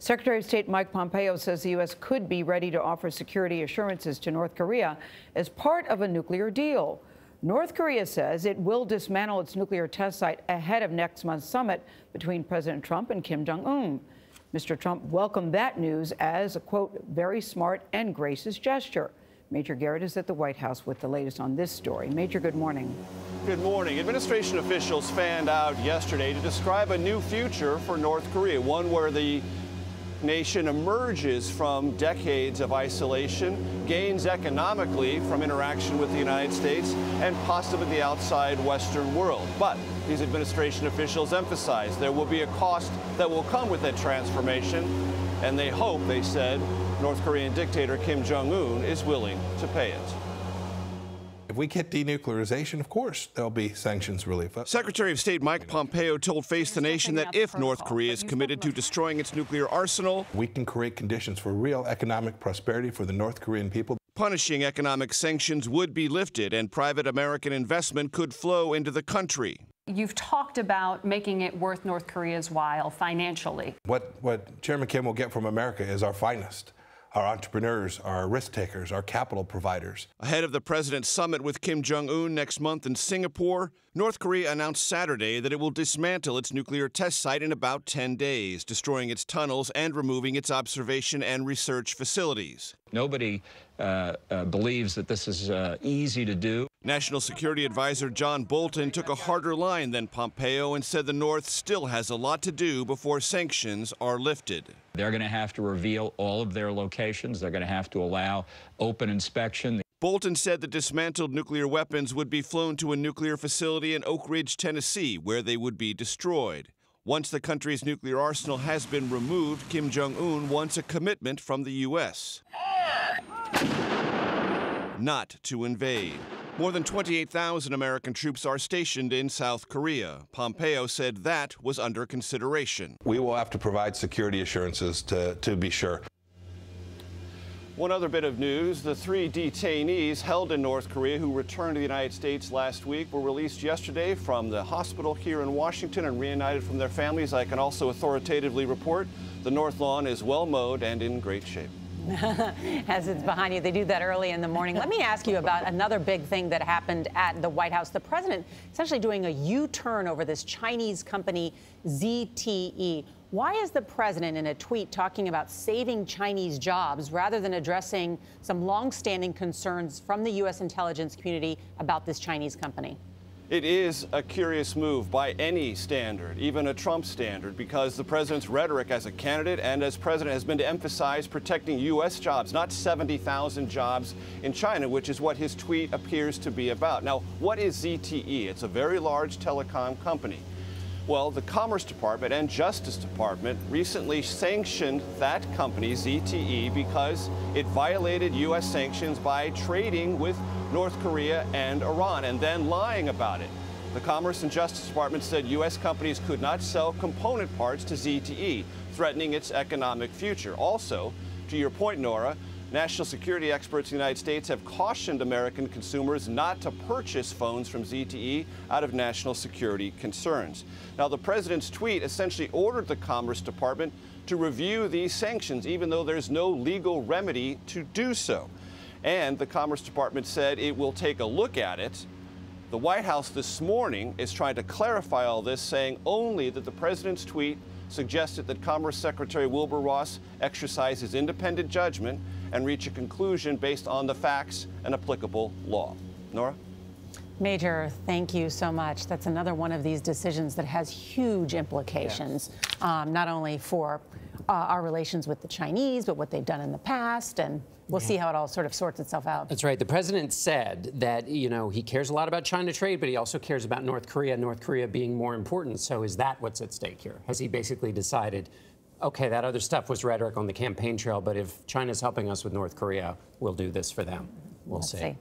Secretary of State Mike Pompeo says the U.S. could be ready to offer security assurances to North Korea as part of a nuclear deal. North Korea says it will dismantle its nuclear test site ahead of next month's summit between President Trump and Kim Jong-un. Mr. Trump welcomed that news as a, quote, very smart and gracious gesture. Major Garrett is at the White House with the latest on this story. Major, good morning. Good morning. Administration officials fanned out yesterday to describe a new future for North Korea, one where the nation emerges from decades of isolation, gains economically from interaction with the United States and possibly the outside Western world. But these administration officials emphasize there will be a cost that will come with that transformation, and they hope, they said, North Korean dictator Kim Jong-un is willing to pay it. If we get denuclearization, of course, there'll be sanctions relief. Secretary of State Mike Pompeo told Face the Nation that if North Korea is committed to destroying its nuclear arsenal, we can create conditions for real economic prosperity for the North Korean people. Punishing economic sanctions would be lifted and private American investment could flow into the country. You've talked about making it worth North Korea's while financially. What Chairman Kim will get from America is our finest. Our entrepreneurs, our risk takers, our capital providers. Ahead of the president's summit with Kim Jong-un next month in Singapore, North Korea announced Saturday that it will dismantle its nuclear test site in about 10 days, destroying its tunnels and removing its observation and research facilities. Nobody believes that this is easy to do. National Security Advisor John Bolton took a harder line than Pompeo and said the North still has a lot to do before sanctions are lifted. They're going to have to reveal all of their locations. They're going to have to allow open inspection. Bolton said the dismantled nuclear weapons would be flown to a nuclear facility in Oak Ridge, Tennessee, where they would be destroyed. Once the country's nuclear arsenal has been removed, Kim Jong-un wants a commitment from the U.S. not to invade. More than 28,000 American troops are stationed in South Korea. Pompeo said that was under consideration. We will have to provide security assurances to be sure. One other bit of news, the 3 detainees held in North Korea who returned to the United States last week were released yesterday from the hospital here in Washington and reunited from their families. I can also authoritatively report the North Lawn is well mowed and in great shape. As it's behind you, they do that early in the morning. Let me ask you about another big thing that happened at the White House. The president essentially doing a U-turn over this Chinese company, ZTE. Why is the president in a tweet talking about saving Chinese jobs rather than addressing some longstanding concerns from the U.S. intelligence community about this Chinese company? It is a curious move by any standard, even a Trump standard, because the president's rhetoric as a candidate and as president has been to emphasize protecting U.S. jobs, not 70,000 jobs in China, which is what his tweet appears to be about. Now, what is ZTE? It's a very large telecom company. Well, the Commerce Department and Justice Department recently sanctioned that company, ZTE, because it violated U.S. sanctions by trading with North Korea and Iran and then lying about it. The Commerce and Justice Department said U.S. companies could not sell component parts to ZTE, threatening its economic future. Also, to your point, Norah, national security experts in the United States have cautioned American consumers not to purchase phones from ZTE out of national security concerns. Now, the president's tweet essentially ordered the Commerce Department to review these sanctions, even though there's no legal remedy to do so. And the Commerce Department said it will take a look at it. The White House this morning is trying to clarify all this, saying only that the president's tweet suggested that Commerce Secretary Wilbur Ross exercise his independent judgment and reach a conclusion based on the facts and applicable law. Norah? Major, thank you so much. That's another one of these decisions that has huge implications, not only for our relations with the Chinese, but what they've done in the past, and we'll see how it all sort of sorts itself out. That's right. The president said that, you know, he cares a lot about China trade, but he also cares about North Korea being more important. So is that what's at stake here? Has he basically decided, okay, that other stuff was rhetoric on the campaign trail, but if China's helping us with North Korea, we'll do this for them? We'll see.